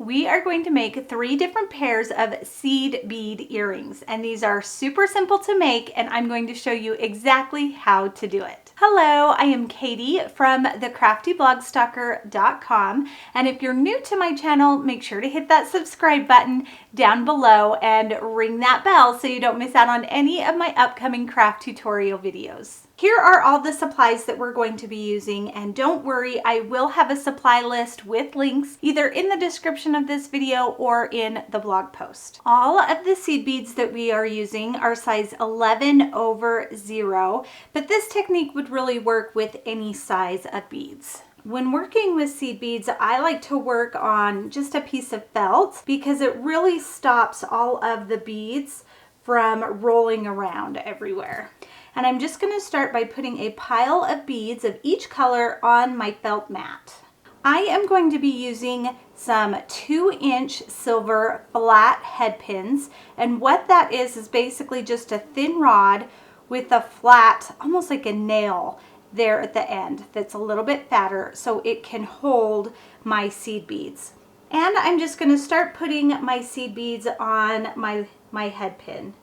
we are going to make 3 different pairs of seed bead earrings, and these are super simple to make, and I'm going to show you exactly how to do it. Hello, I am Katie from thecraftyblogStalker.com, and if you're new to my channel, make sure to hit that subscribe button down below and ring that bell so you don't miss out on any of my upcoming craft tutorial videos. Here are all the supplies that we're going to be using, and don't worry, I will have a supply list with links either in the description of this video or in the blog post. All of the seed beads that we are using are size 11/0, but this technique would really work with any size of beads. When working with seed beads, I like to work on just a piece of felt because it really stops all of the beads from rolling around everywhere. And I'm just going to start by putting a pile of beads of each color on my felt mat. I am going to be using some 2-inch silver flat head pins, and what that is basically just a thin rod with a flat, almost like a nail there at the end that's a little bit fatter so it can hold my seed beads. And I'm just going to start putting my seed beads on my head pin.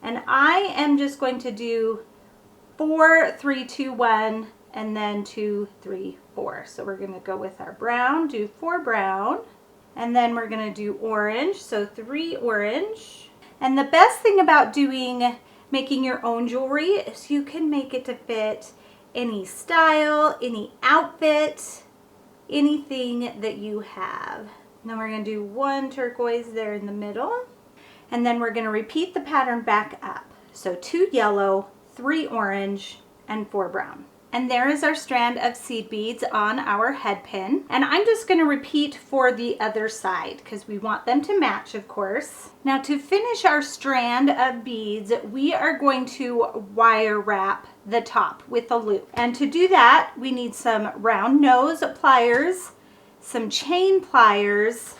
And I am just going to do 4, 3, 2, 1, and then 2, 3, 4. So we're going to go with our brown, do 4 brown, and then we're going to do orange, so 3 orange. And the best thing about making your own jewelry is you can make it to fit any style, any outfit, anything that you have. And then we're going to do 1 turquoise there in the middle. And then we're going to repeat the pattern back up. So 2 yellow, 3 orange, and 4 brown. And there is our strand of seed beads on our head pin. And I'm just going to repeat for the other side because we want them to match, of course. Now to finish our strand of beads, we are going to wire wrap the top with a loop. And to do that, we need some round nose pliers, some chain pliers,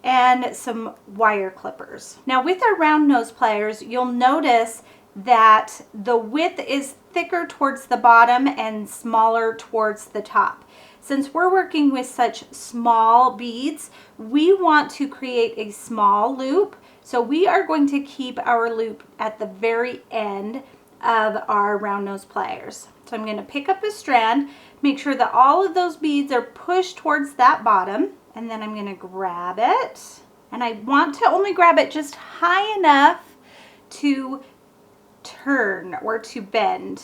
and some wire clippers. Now with our round nose pliers, you'll notice that the width is thicker towards the bottom and smaller towards the top. Since we're working with such small beads, we want to create a small loop. So we are going to keep our loop at the very end of our round nose pliers. So I'm going to pick up a strand, make sure that all of those beads are pushed towards that bottom, and then I'm going to grab it. And I want to only grab it just high enough to turn or to bend.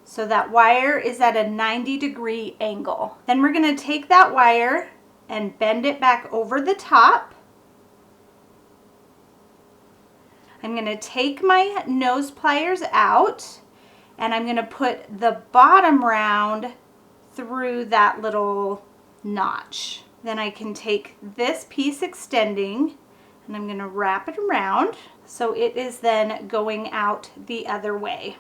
So that wire is at a 90-degree angle. Then we're going to take that wire and bend it back over the top. I'm going to take my nose pliers out and I'm going to put the bottom round through that little notch. Then I can take this piece extending and I'm going to wrap it around so it is then going out the other way.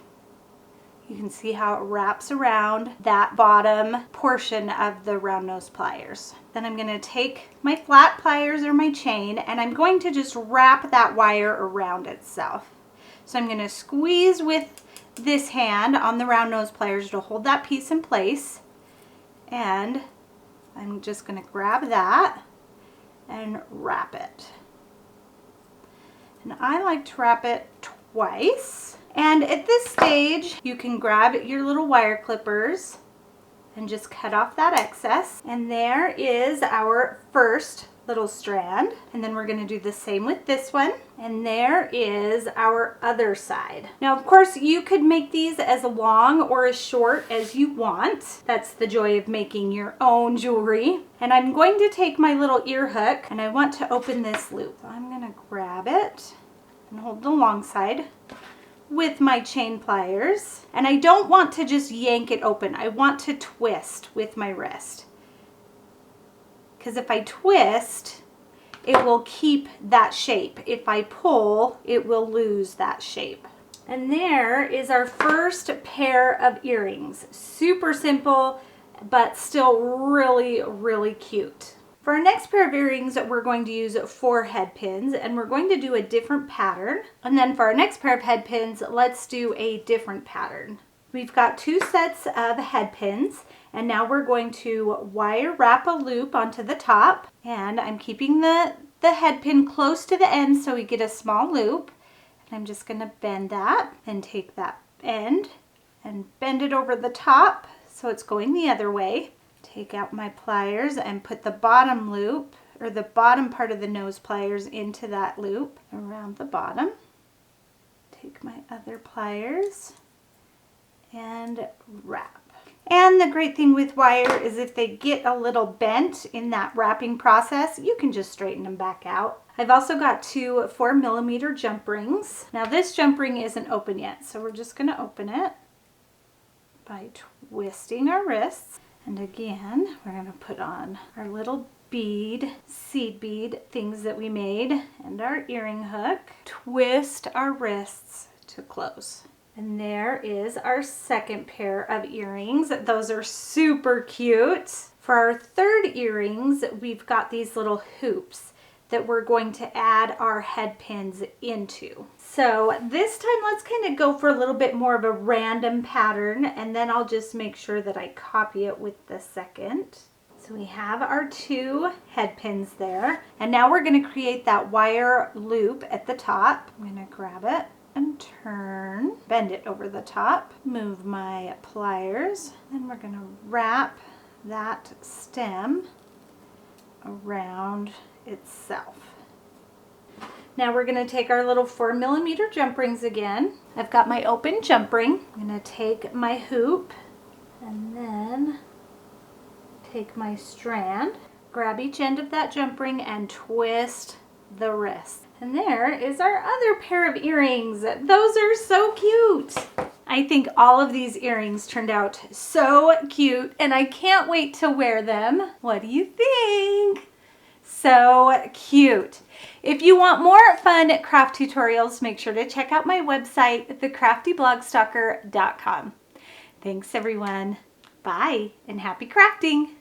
You can see how it wraps around that bottom portion of the round nose pliers. Then I'm going to take my flat pliers or my chain and I'm going to just wrap that wire around itself. So I'm going to squeeze with this hand on the round nose pliers to hold that piece in place, and I'm just going to grab that and wrap it. And I like to wrap it twice. And at this stage, you can grab your little wire clippers and just cut off that excess. And there is our first little strand. And then we're going to do the same with this one. And there is our other side. Now, of course, you could make these as long or as short as you want. That's the joy of making your own jewelry. And I'm going to take my little ear hook and I want to open this loop. So I'm going to grab it and hold the long side with my chain pliers. And I don't want to just yank it open. I want to twist with my wrist. Because if I twist, it will keep that shape. If I pull, it will lose that shape. And there is our first pair of earrings. Super simple, but still really, really cute. For our next pair of earrings, we're going to use 4 head pins, and we're going to do a different pattern. And then for our next pair of head pins, let's do a different pattern. We've got 2 sets of head pins, and now we're going to wire wrap a loop onto the top, and I'm keeping the head pin close to the end so we get a small loop. And I'm just going to bend that and take that end and bend it over the top so it's going the other way. Take out my pliers and put the bottom loop, or the bottom part of the nose pliers, into that loop around the bottom. Take my other pliers and wrap. And the great thing with wire is if they get a little bent in that wrapping process, you can just straighten them back out. I've also got 2 4mm jump rings. Now this jump ring isn't open yet, so we're just going to open it by twisting our wrists. And again, we're going to put on our little bead, seed bead things that we made, and our earring hook. Twist our wrists to close. And there is our second pair of earrings. Those are super cute. For our third earrings, we've got these little hoops that we're going to add our head pins into. So this time, let's kind of go for a little bit more of a random pattern, and then I'll just make sure that I copy it with the second. So we have our 2 head pins there, and now we're going to create that wire loop at the top. I'm going to grab it and turn, bend it over the top, move my pliers, and we're going to wrap that stem around itself. Now we're going to take our little 4mm jump rings again. I've got my open jump ring. I'm going to take my hoop and then take my strand, grab each end of that jump ring and twist the wrist. And there is our other pair of earrings. Those are so cute. I think all of these earrings turned out so cute, and I can't wait to wear them. What do you think? So cute. If you want more fun craft tutorials, make sure to check out my website, thecraftyblogstalker.com. Thanks everyone. Bye and happy crafting.